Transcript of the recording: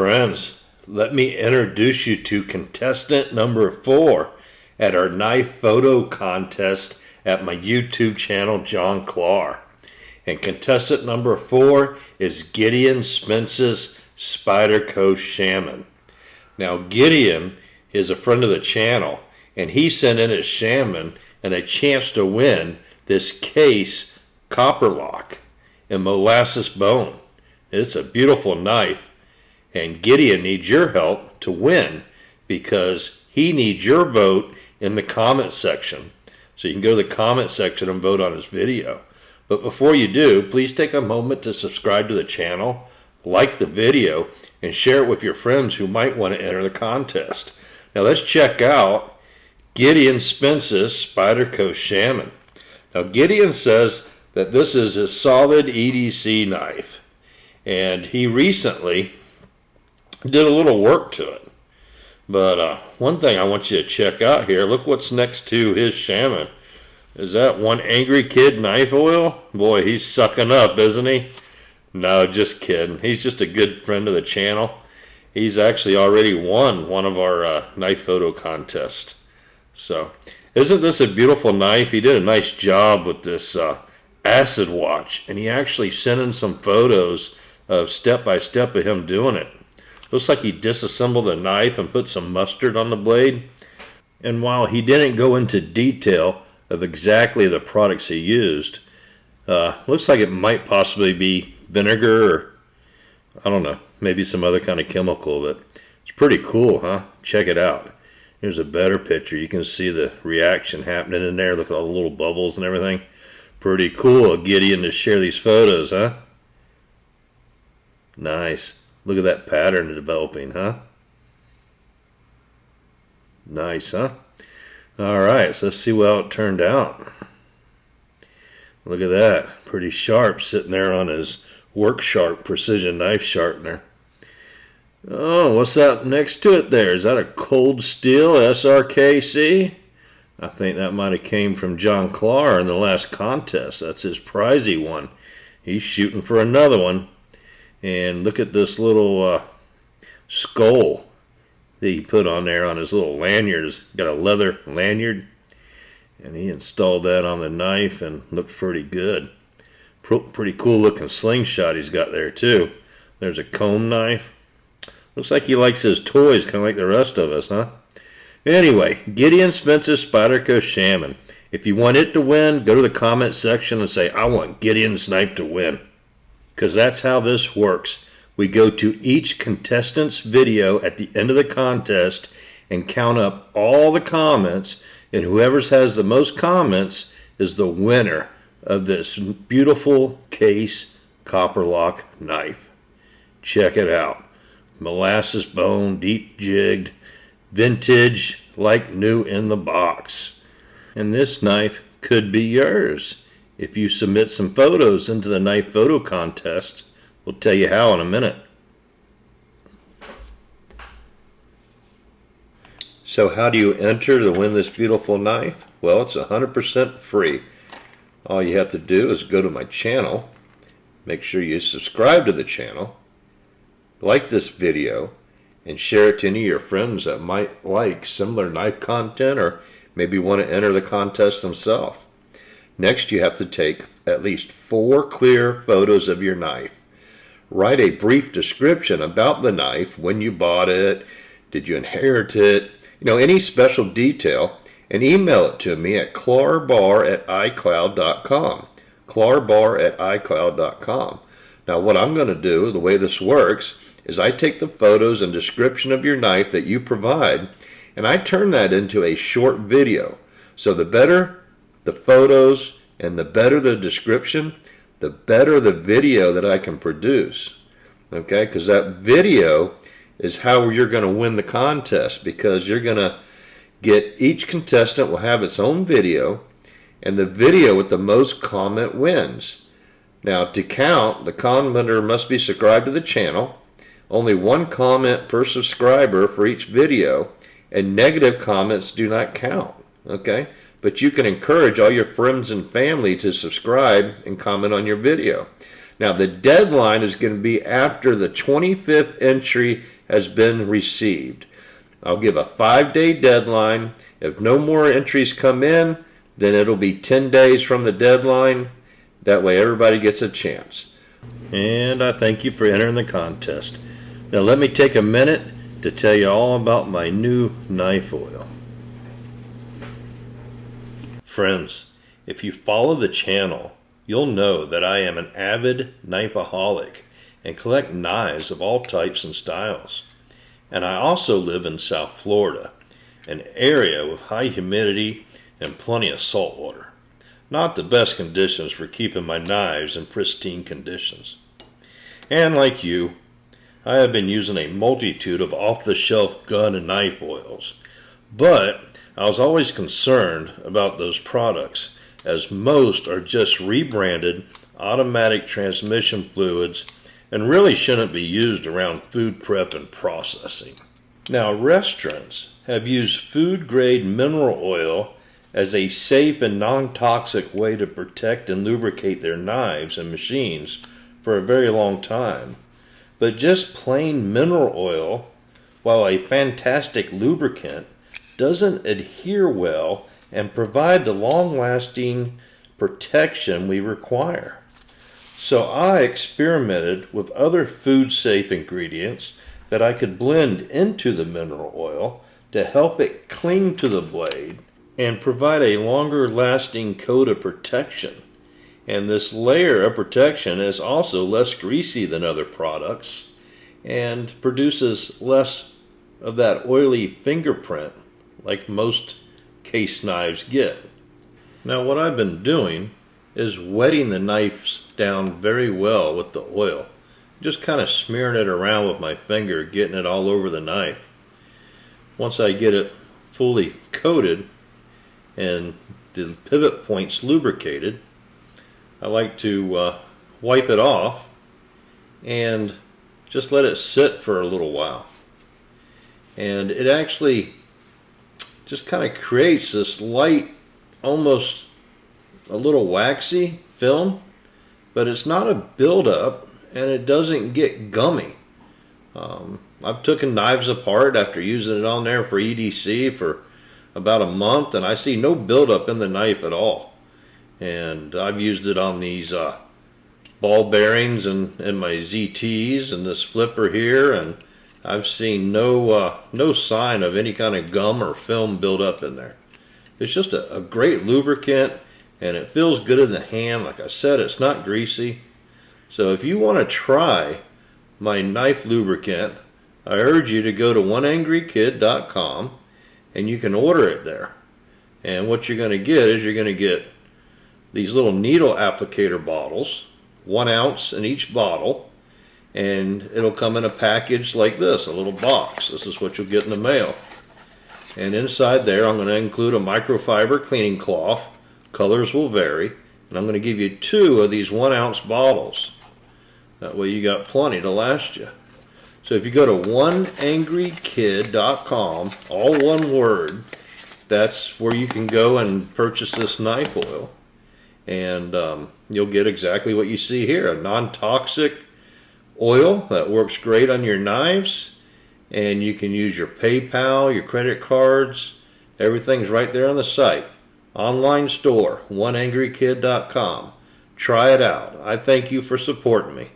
Friends, let me introduce you to contestant number 4 at our knife photo contest at my YouTube channel, JohnKlahr. And contestant number 4 is Gideon Spence's Spyderco Shaman. Now, Gideon is a friend of the channel, and he sent in his Shaman and a chance to win this case copper lock in molasses bone. It's a beautiful knife. And Gideon needs your help to win because he needs your vote in the comment section. So you can go to the comment section and vote on his video. But before you do, please take a moment to subscribe to the channel, like the video, and share it with your friends who might want to enter the contest. Now let's check out Gideon Spence's Spyderco Shaman. Now Gideon says that this is a solid EDC knife. And he recently did a little work to it. But one thing I want you to check out here, look what's next to his Shaman. Is that one angry kid knife oil? Boy, he's sucking up, isn't he? No, just kidding. He's just a good friend of the channel. He's actually already won one of our knife photo contests. So, isn't this a beautiful knife? He did a nice job with this acid watch, and he actually sent in some photos of step-by-step of him doing it. Looks like he disassembled the knife and put some mustard on the blade. And while he didn't go into detail of exactly the products he used, looks like it might possibly be vinegar or, I don't know, maybe some other kind of chemical. But it's pretty cool, huh? Check it out. Here's a better picture. You can see the reaction happening in there. Look at all the little bubbles and everything. Pretty cool of Gideon to share these photos, huh? Nice. Look at that pattern developing, huh? Nice, huh? All right, so let's see how it turned out. Look at that. Pretty sharp sitting there on his Work Sharp precision knife sharpener. Oh, what's that next to it there? Is that a cold steel SRKC? I think that might have came from JohnKlahr in the last contest. That's his prizy one. He's shooting for another one. And look at this little skull that he put on there on his little lanyard. He's got a leather lanyard. And he installed that on the knife and looked pretty good. Pretty cool looking slingshot he's got there too. There's a comb knife. Looks like he likes his toys, kind of like the rest of us, huh? Anyway, Gideon Spence's Spyderco Shaman. If you want it to win, go to the comment section and say, I want Gideon's knife to win. Because that's how this works. We go to each contestant's video at the end of the contest and count up all the comments, and whoever has the most comments is the winner of this beautiful case copper lock knife. Check it out. Molasses bone, deep jigged, vintage, like new in the box. And this knife could be yours if you submit some photos into the knife photo contest. We'll tell you how in a minute. So how do you enter to win this beautiful knife? Well, it's 100% free. All you have to do is go to my channel, make sure you subscribe to the channel, like this video, and share it to any of your friends that might like similar knife content or maybe want to enter the contest themselves. Next, you have to take at least 4 clear photos of your knife. Write a brief description about the knife, when you bought it, did you inherit it, any special detail, and email it to me at klahrbar@icloud.com. klahrbar@icloud.com. Now, what I'm going to do, the way this works, is I take the photos and description of your knife that you provide, and I turn that into a short video. So the better the photos and the better the description, the better the video that I can produce. Okay, because that video is how you're going to win the contest, because you're going to get, each contestant will have its own video, and the video with the most comment wins. Now, to count, the commenter must be subscribed to the channel, only 1 comment per subscriber for each video, and negative comments do not count. Okay? But you can encourage all your friends and family to subscribe and comment on your video. Now the deadline is going to be after the 25th entry has been received. I'll give a 5-day deadline. If no more entries come in, then it'll be 10 days from the deadline. That way everybody gets a chance. And I thank you for entering the contest. Now let me take a minute to tell you all about my new knife oil. Friends, if you follow the channel, you'll know that I am an avid knifeaholic and collect knives of all types and styles. And I also live in South Florida, an area with high humidity and plenty of salt water. Not the best conditions for keeping my knives in pristine conditions. And like you, I have been using a multitude of off-the-shelf gun and knife oils, but I was always concerned about those products, as most are just rebranded automatic transmission fluids and really shouldn't be used around food prep and processing. Now, restaurants have used food-grade mineral oil as a safe and non-toxic way to protect and lubricate their knives and machines for a very long time. But just plain mineral oil, while a fantastic lubricant, doesn't adhere well and provide the long-lasting protection we require. So I experimented with other food-safe ingredients that I could blend into the mineral oil to help it cling to the blade and provide a longer lasting coat of protection. And this layer of protection is also less greasy than other products and produces less of that oily fingerprint like most case knives get. Now what I've been doing is wetting the knives down very well with the oil. Just kind of smearing it around with my finger, getting it all over the knife. Once I get it fully coated and the pivot points lubricated, I like to wipe it off and just let it sit for a little while. And it actually just kind of creates this light, almost a little waxy film, but it's not a buildup and it doesn't get gummy. I've taken knives apart after using it on there for EDC for about a month, and I see no buildup in the knife at all. And I've used it on these ball bearings and my ZTs and this flipper here, and I've seen no sign of any kind of gum or film buildup in there. It's just a great lubricant, and it feels good in the hand. Like I said, it's not greasy. So if you want to try my knife lubricant, I urge you to go to oneangrykid.com and you can order it there. And what you're going to get is you're going to get these little needle applicator bottles, 1 ounce in each bottle, and it'll come in a package like this, a little box. This is what you'll get in the mail. And inside there I'm going to include a microfiber cleaning cloth. Colors will vary, and I'm going to give you 2 of these 1 ounce bottles. That way you got plenty to last you. So if you go to oneangrykid.com, all one word, that's where you can go and purchase this knife oil. And you'll get exactly what you see here, a non-toxic oil that works great on your knives. And you can use your PayPal, your credit cards, everything's right there on the site. Online store, oneangrykid.com. Try it out. I thank you for supporting me.